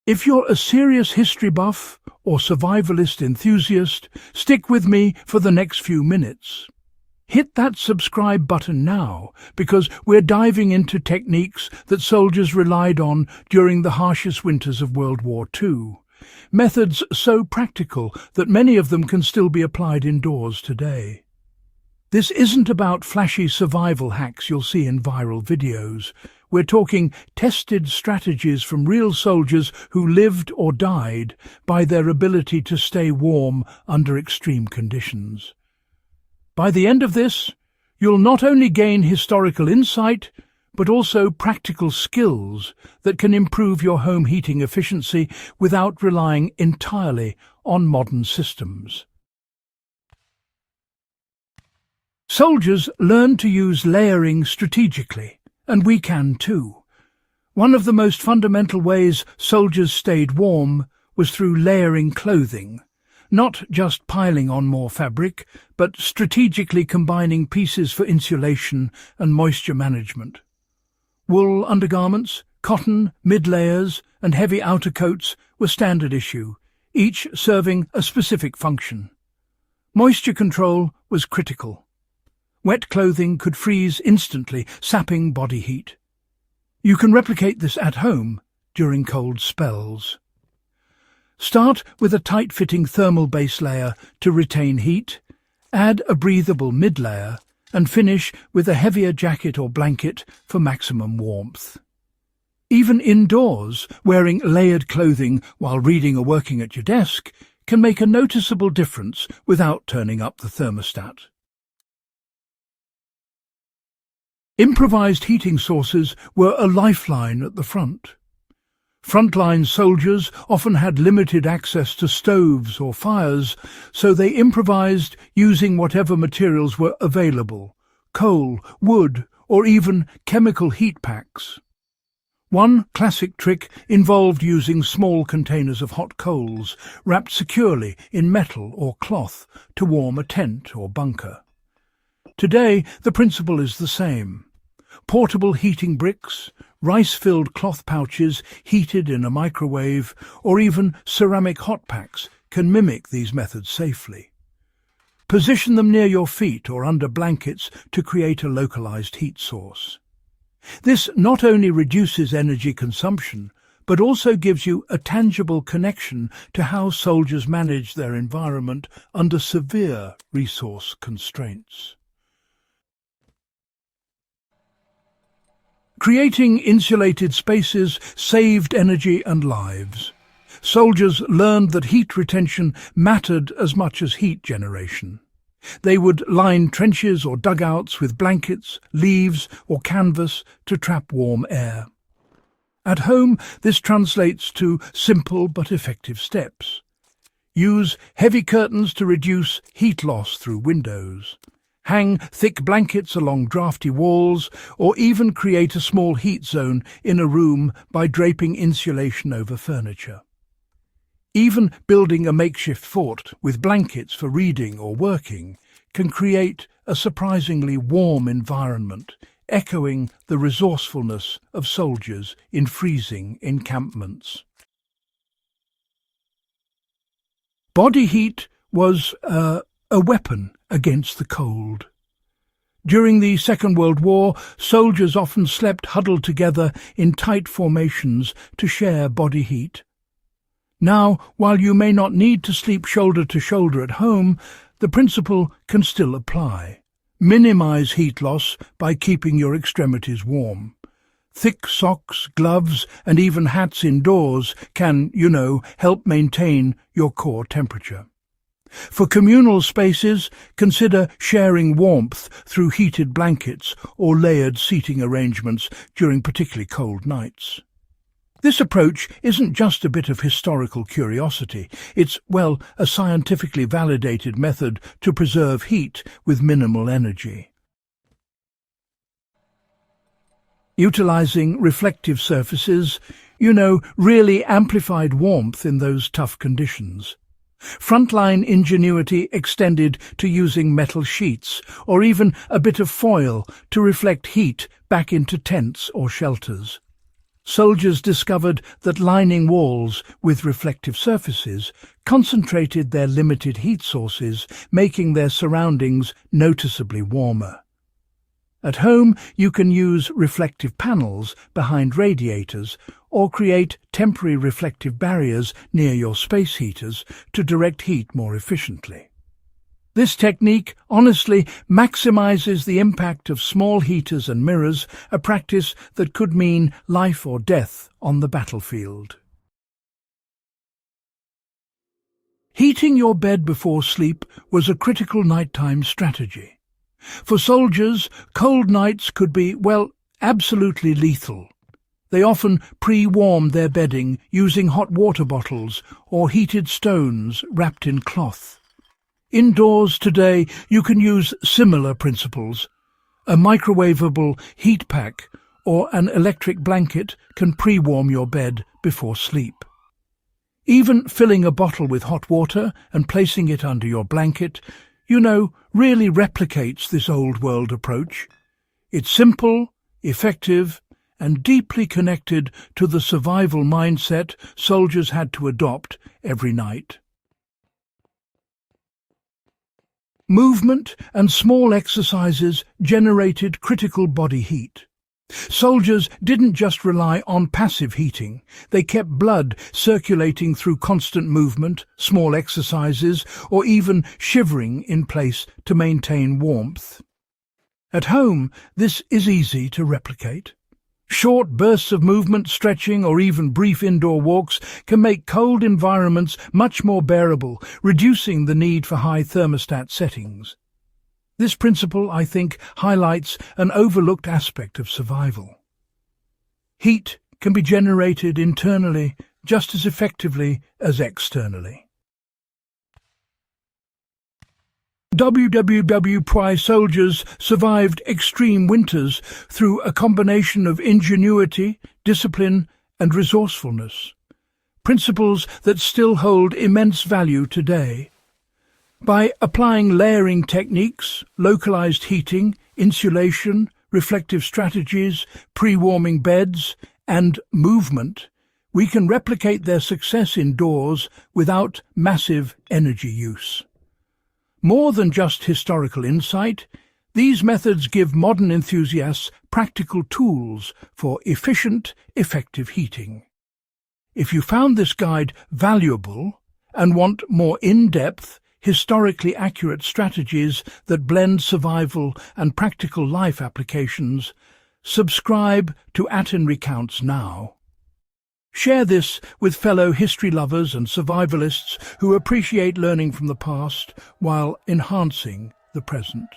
If you're a serious history buff or survivalist enthusiast, stick with me for the next few minutes. Hit that subscribe button now, because we're diving into techniques that soldiers relied on during the harshest winters of World War II. Methods so practical that many of them can still be applied indoors today. This isn't about flashy survival hacks you'll see in viral videos. We're talking tested strategies from real soldiers who lived or died by their ability to stay warm under extreme conditions. By the end of this, you'll not only gain historical insight, but also practical skills that can improve your home heating efficiency without relying entirely on modern systems. Soldiers learned to use layering strategically, and we can too. One of the most fundamental ways soldiers stayed warm was through layering clothing, not just piling on more fabric, but strategically combining pieces for insulation and moisture management. Wool undergarments, cotton, mid-layers, and heavy outer coats were standard issue, each serving a specific function. Moisture control was critical. Wet clothing could freeze instantly, sapping body heat. You can replicate this at home during cold spells. Start with a tight-fitting thermal base layer to retain heat, add a breathable mid-layer, and finish with a heavier jacket or blanket for maximum warmth. Even indoors, wearing layered clothing while reading or working at your desk can make a noticeable difference without turning up the thermostat. Improvised heating sources were a lifeline at the front. Frontline soldiers often had limited access to stoves or fires, so they improvised using whatever materials were available: coal, wood, or even chemical heat packs. One classic trick involved using small containers of hot coals, wrapped securely in metal or cloth, to warm a tent or bunker. Today, the principle is the same. Portable heating bricks, rice-filled cloth pouches heated in a microwave, or even ceramic hot packs can mimic these methods safely. Position them near your feet or under blankets to create a localized heat source. This not only reduces energy consumption, but also gives you a tangible connection to how soldiers manage their environment under severe resource constraints. Creating insulated spaces saved energy and lives. Soldiers learned that heat retention mattered as much as heat generation. They would line trenches or dugouts with blankets, leaves, or canvas to trap warm air. At home, this translates to simple but effective steps. Use heavy curtains to reduce heat loss through windows. Hang thick blankets along drafty walls, or even create a small heat zone in a room by draping insulation over furniture. Even building a makeshift fort with blankets for reading or working can create a surprisingly warm environment, echoing the resourcefulness of soldiers in freezing encampments. Body heat was a weapon against the cold. During the Second World War, soldiers often slept huddled together in tight formations to share body heat. Now, while you may not need to sleep shoulder to shoulder at home, the principle can still apply. Minimize heat loss by keeping your extremities warm. Thick socks, gloves, and even hats indoors can, help maintain your core temperature. For communal spaces, consider sharing warmth through heated blankets or layered seating arrangements during particularly cold nights. This approach isn't just a bit of historical curiosity. It's, a scientifically validated method to preserve heat with minimal energy. Utilizing reflective surfaces, really amplified warmth in those tough conditions. Frontline ingenuity extended to using metal sheets or even a bit of foil to reflect heat back into tents or shelters. soldiers discovered that lining walls with reflective surfaces concentrated their limited heat sources, making their surroundings noticeably warmer. At home, you can use reflective panels behind radiators or create temporary reflective barriers near your space heaters to direct heat more efficiently. This technique, honestly, maximizes the impact of small heaters and mirrors, a practice that could mean life or death on the battlefield. Heating your bed before sleep was a critical nighttime strategy. For soldiers, cold nights could be, well, absolutely lethal. They often pre-warmed their bedding using hot water bottles or heated stones wrapped in cloth. Indoors today, you can use similar principles. A microwavable heat pack or an electric blanket can pre-warm your bed before sleep. Even filling a bottle with hot water and placing it under your blanket, really replicates this old-world approach. It's simple, effective, and deeply connected to the survival mindset soldiers had to adopt every night. Movement and small exercises generated critical body heat. Soldiers didn't just rely on passive heating. They kept blood circulating through constant movement, small exercises, or even shivering in place to maintain warmth. At home, this is easy to replicate. Short bursts of movement, stretching, or even brief indoor walks can make cold environments much more bearable, reducing the need for high thermostat settings. This principle, I think, highlights an overlooked aspect of survival. Heat can be generated internally just as effectively as externally. WWII soldiers survived extreme winters through a combination of ingenuity, discipline, and resourcefulness, principles that still hold immense value today. By applying layering techniques, localized heating, insulation, reflective strategies, pre-warming beds, and movement, we can replicate their success indoors without massive energy use. More than just historical insight, these methods give modern enthusiasts practical tools for efficient, effective heating. If you found this guide valuable and want more in-depth, historically accurate strategies that blend survival and practical life applications, subscribe to Aten Recounts now. Share this with fellow history lovers and survivalists who appreciate learning from the past while enhancing the present.